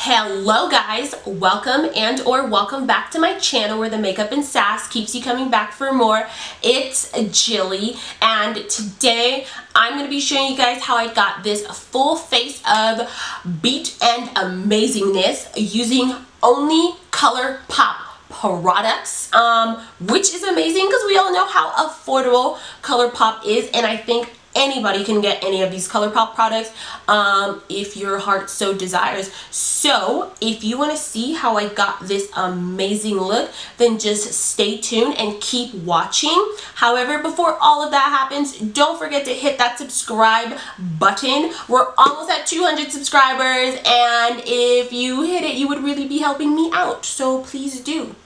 Hello guys, welcome back to my channel where the makeup and sass keeps you coming back for more. It's Gilly, and today I'm going to be showing you guys how I got this full face of beat and amazingness using only ColourPop products, which is amazing because we all know how affordable ColourPop is, and I think anybody can get any of these ColourPop products if your heart so desires. So if you want to see how I got this amazing look, then just stay tuned and keep watching. However, before all of that happens, don't forget to hit that subscribe button. We're almost at 200 subscribers, and if you hit it, you would really be helping me out, so please do.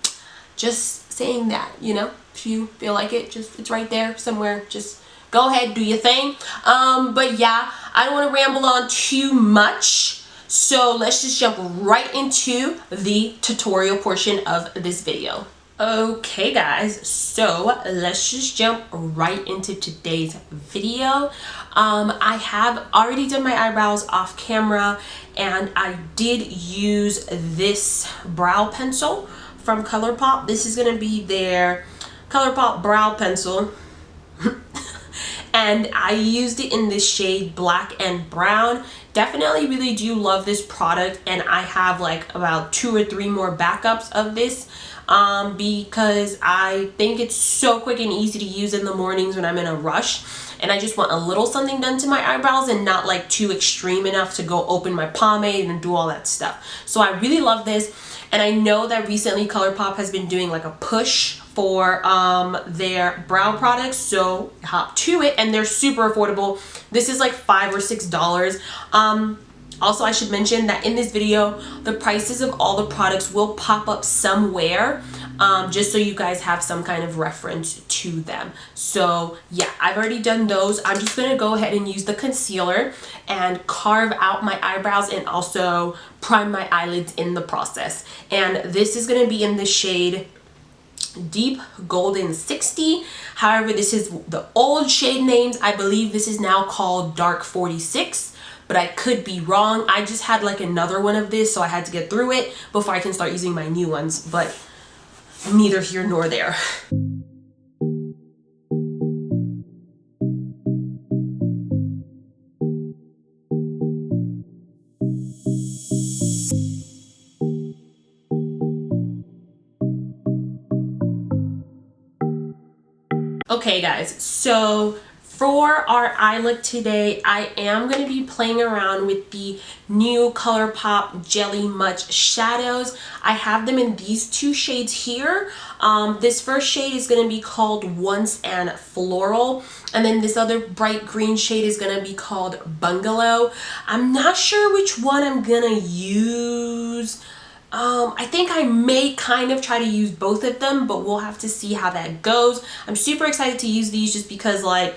Just saying that, you know, if you feel like it, just it's right there somewhere, just go ahead, do your thing. But yeah, I don't want to ramble on too much, so let's just jump right into the tutorial portion of this video. Okay guys, so let's just jump right into today's video. I have already done my eyebrows off camera, and I did use this brow pencil from ColourPop. This is going to be their ColourPop brow pencil. And I used it in this shade black and brown. Definitely really do love this product, and I have like about 2 or 3 more backups of this because I think it's so quick and easy to use in the mornings when I'm in a rush and I just want a little something done to my eyebrows and not like too extreme enough to go open my pomade and do all that stuff. So I really love this, and I know that recently ColourPop has been doing like a push for their brow products, so hop to it, and they're super affordable. This is like $5 or $6. Also, I should mention that in this video, the prices of all the products will pop up somewhere, just so you guys have some kind of reference to them. So yeah, I've already done those. I'm just gonna go ahead and use the concealer and carve out my eyebrows and also prime my eyelids in the process. And this is gonna be in the shade Deep Golden 60. However, this is the old shade names. I believe this is now called Dark 46, but I could be wrong. I just had like another one of this, so I had to get through it before I can start using my new ones, but neither here nor there. Okay guys, so for our eye look today, I am going to be playing around with the new ColourPop Jelly Much shadows. I have them in these 2 shades here. This first shade is going to be called Once and Floral, and then this other bright green shade is going to be called Bungalow. I'm not sure which one I'm going to use. I think I may kind of try to use both of them, but we'll have to see how that goes. I'm super excited to use these just because like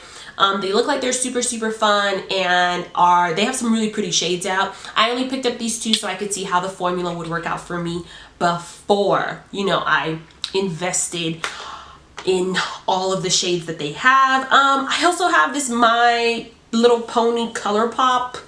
they look like they're super fun, and they have some really pretty shades out. I only picked up these 2 so I could see how the formula would work out for me before, you know, I invested in all of the shades that they have. I also have this My Little Pony ColourPop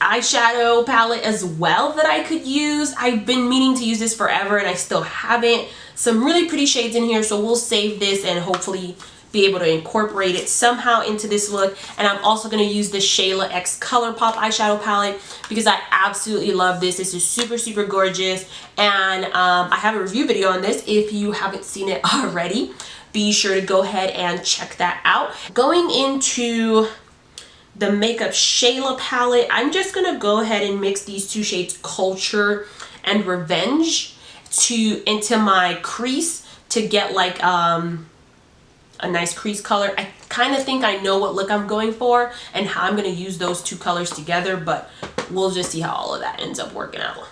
eyeshadow palette as well that I could use. I've been meaning to use this forever and I still haven't. Some really pretty shades in here, so we'll save this and hopefully be able to incorporate it somehow into this look. And I'm also going to use the Shayla X ColourPop eyeshadow palette because I absolutely love this. This is super gorgeous, and I have a review video on this. If you haven't seen it already, be sure to go ahead and check that out. Going into the Makeup Shayla palette, I'm just gonna go ahead and mix these 2 shades, Culture and Revenge, into my crease to get like a nice crease color. I kind of think I know what look I'm going for and how I'm gonna use those 2 colors together, but we'll just see how all of that ends up working out.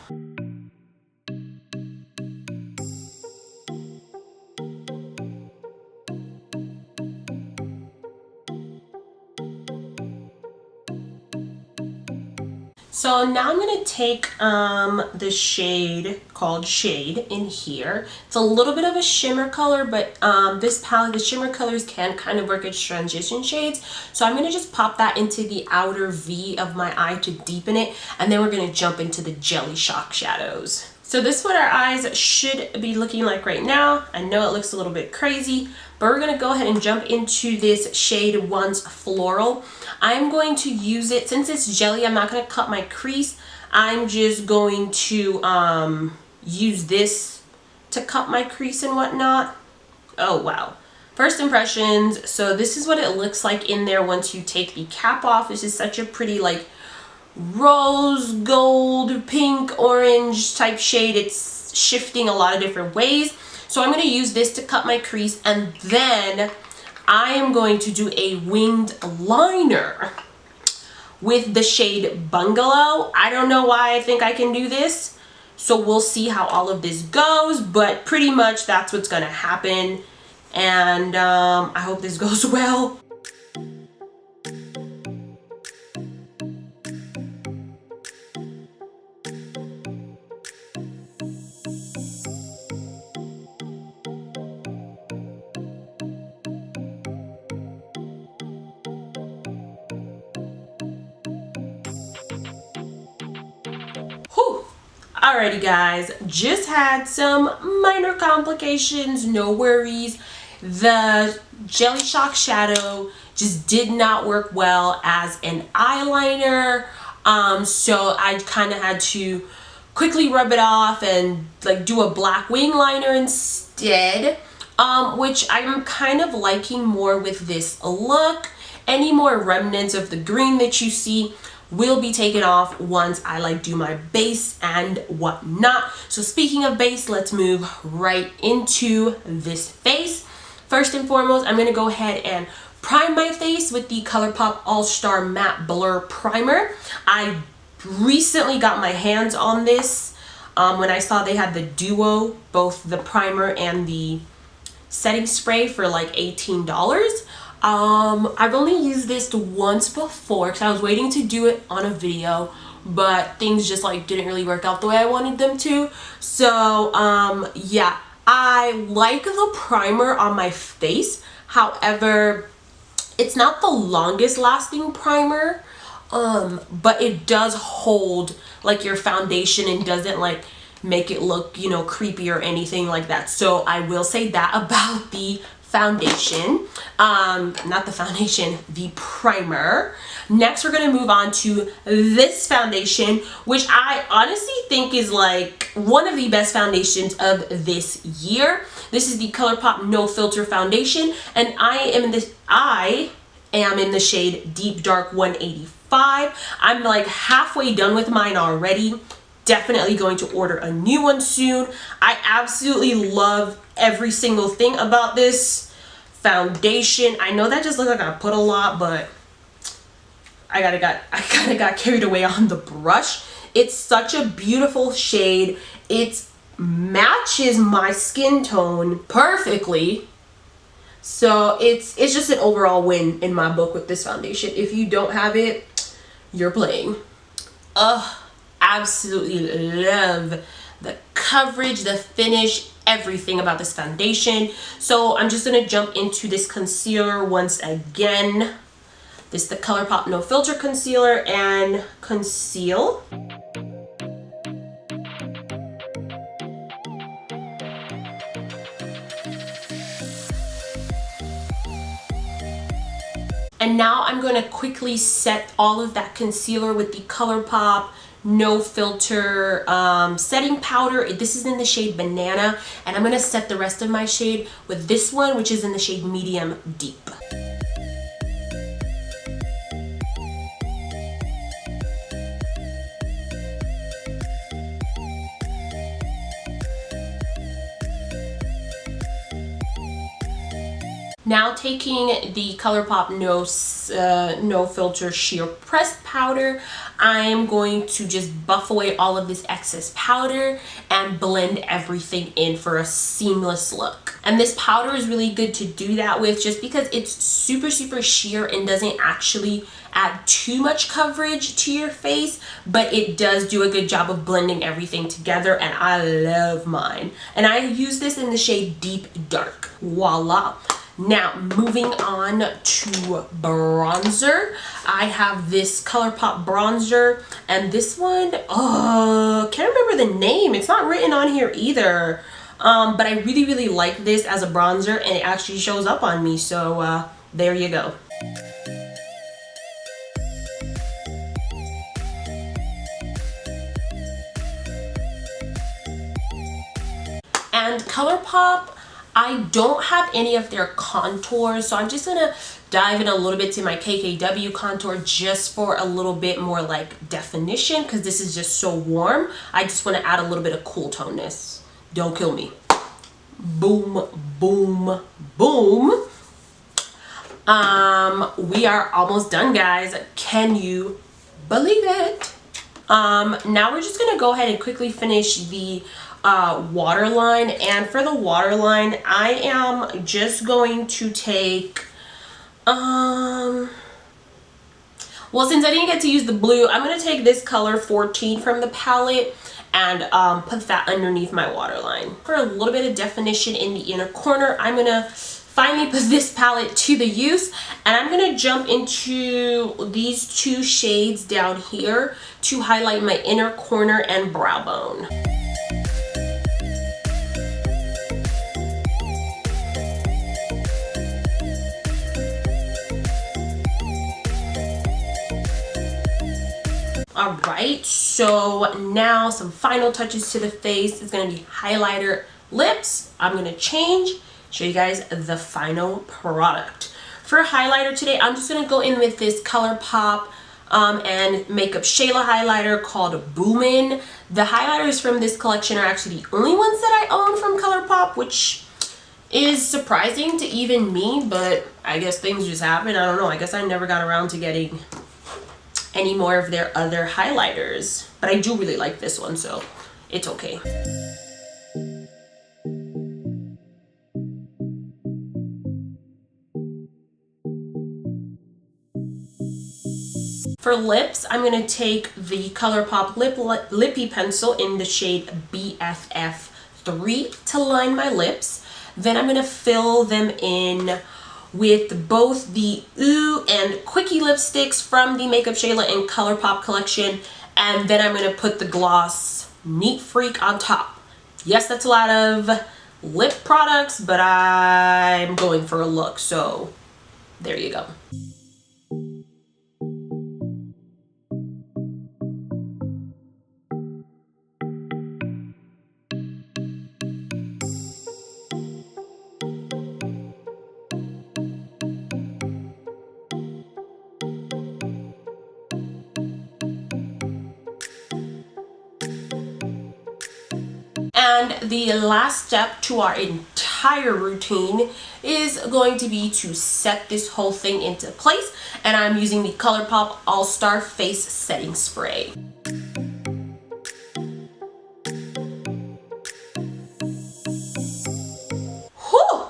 So now I'm going to take the shade called Shade in here. It's a little bit of a shimmer color, but this palette, the shimmer colors can kind of work as transition shades. So I'm going to just pop that into the outer V of my eye to deepen it. And then we're going to jump into the Jelly Shock shadows. So this is what our eyes should be looking like right now. I know it looks a little bit crazy, but we're going to go ahead and jump into this shade Once Floral. I'm going to use it, since it's jelly, I'm not going to cut my crease. I'm just going to use this to cut my crease and whatnot. Oh, wow. First impressions. So this is what it looks like in there once you take the cap off. This is such a pretty, like, rose gold pink orange type shade. It's shifting a lot of different ways, so I'm going to use this to cut my crease, and then I am going to do a winged liner with the shade Bungalow. I don't know why I think I can do this, so we'll see how all of this goes, but pretty much that's what's going to happen, and I hope this goes well. Alrighty guys, just had some minor complications, no worries. The Jelly Shock shadow just did not work well as an eyeliner, so I kind of had to quickly rub it off and like do a black wing liner instead, which I'm kind of liking more with this look. Any more remnants of the green that you see will be taken off once I like do my base and whatnot. So speaking of base, let's move right into this face. First and foremost, I'm gonna go ahead and prime my face with the ColourPop All Star Matte Blur Primer. I recently got my hands on this when I saw they had the duo, both the primer and the setting spray for like $18. I've only used this once before because I was waiting to do it on a video, but things just like didn't really work out the way I wanted them to. So yeah, I like the primer on my face. However, it's not the longest lasting primer, but it does hold like your foundation and doesn't like make it look, you know, creepy or anything like that. So I will say that about the foundation, not the foundation, the primer. Next, we're gonna move on to this foundation, which I honestly think is like one of the best foundations of this year. This is the ColourPop No Filter Foundation, and I am in the shade Deep Dark 185. I'm like halfway done with mine already. Definitely going to order a new one soon. I absolutely love every single thing about this foundation. I know that just looks like I put a lot, but I kind of got carried away on the brush. It's such a beautiful shade. It matches my skin tone perfectly. So it's just an overall win in my book with this foundation. If you don't have it, you're playing. Absolutely love the coverage, the finish, everything about this foundation. So I'm just gonna jump into this concealer once again. This is the ColourPop No Filter Concealer, and conceal. And now I'm going to quickly set all of that concealer with the ColourPop No Filter setting powder. This is in the shade Banana, and I'm going to set the rest of my shade with this one, which is in the shade Medium Deep. Now taking the ColourPop No Filter Sheer Pressed Powder, I am going to just buff away all of this excess powder and blend everything in for a seamless look. And this powder is really good to do that with, just because it's super sheer and doesn't actually add too much coverage to your face, but it does do a good job of blending everything together, and I love mine. And I use this in the shade Deep Dark. Voila. Now, moving on to bronzer. I have this ColourPop bronzer, and this one, can't remember the name. It's not written on here either. But I really, really like this as a bronzer, and it actually shows up on me. So, there you go. And ColourPop, I don't have any of their contours, so I'm just gonna dive in a little bit to my KKW contour just for a little bit more like definition, because this is just so warm. I just want to add a little bit of cool toneness. Don't kill me. Boom, boom, boom. We are almost done, guys. Can you believe it? Now we're just gonna go ahead and quickly finish the waterline. And for the waterline, I am just going to take well, since I didn't get to use the blue, I'm going to take this color 14 from the palette and put that underneath my waterline. For a little bit of definition in the inner corner, I'm going to finally put this palette to the use, and I'm going to jump into these two shades down here to highlight my inner corner and brow bone. All right, so now some final touches to the face is going to be highlighter, lips. I'm going to show you guys the final product. For highlighter today, I'm just going to go in with this ColourPop and Makeup Shayla highlighter called Boomin. The highlighters from this collection are actually the only ones that I own from ColourPop, which is surprising to even me, but I guess things just happen. I don't know. I guess I never got around to getting any more of their other highlighters, but I do really like this one, so it's okay. For lips, I'm going to take the ColourPop Lippy Pencil in the shade BFF3 to line my lips. Then I'm going to fill them in with both the Ouuu and Quickie lipsticks from the Makeup Shayla and ColourPop collection. And then I'm going to put the gloss Neat Freak on top. Yes, that's a lot of lip products, but I'm going for a look, so there you go. And the last step to our entire routine is going to be to set this whole thing into place. And I'm using the ColourPop All-Star Face Setting Spray. Whew!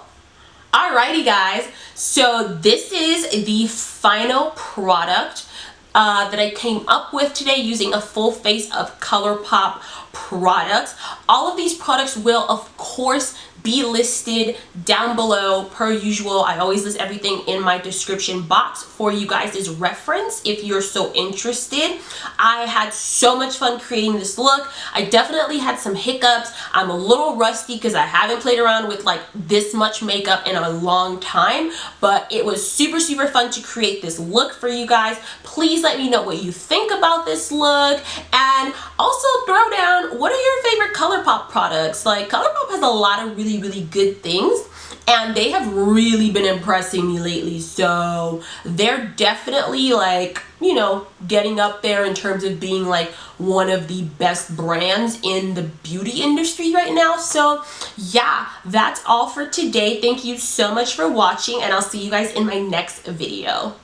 Alrighty guys, so this is the final product that I came up with today using a full face of ColourPop products. All of these products will of course be listed down below per usual. I always list everything in my description box for you guys' reference if you're so interested. I had so much fun creating this look. I definitely had some hiccups. I'm a little rusty because I haven't played around with like this much makeup in a long time, but it was super fun to create this look for you guys. Please let me know what you think about this look, and also throw down what are your favorite ColourPop products. Like ColourPop has a lot of really good things, and they have really been impressing me lately, so they're definitely like, you know, getting up there in terms of being like one of the best brands in the beauty industry right now. So yeah, that's all for today. Thank you so much for watching, and I'll see you guys in my next video.